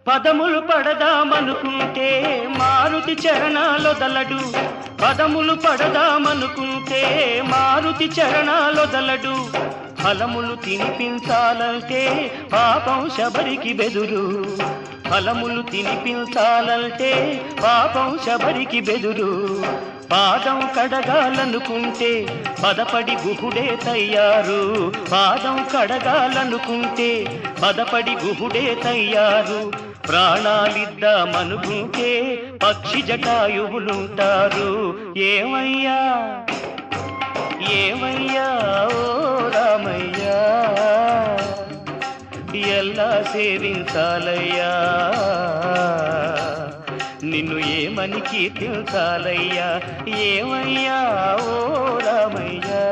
పదములు పడదామనుకుంటే మారుతి చరణాలొదలడు, పదములు పడదామనుకుంటే మారుతి చరణాలొదలడు. ఫలములు తినిపించాలంటే పాపం శబరికి బెదురు, ఫలములు తినిపించాలంటే పాపం శబరికి బెదురు. పాదం కడగాలనుకుంటే పదపడి గుహుడే తయ్యారు, పాదం కడగాలనుకుంటే పదపడి గుహుడే తయ్యారు. ప్రాణాలిద్దామనుకుంటే పక్షి జటాయువులుంటారు. ఏమయ్యా ఏమయ్యా ఓ రామయ్యా, ఎలా సేవించాలయ్యా, నిన్ను ఏమని కీర్తించాలయ్యా. ఏమయ్యా ఓ రామయ్యా.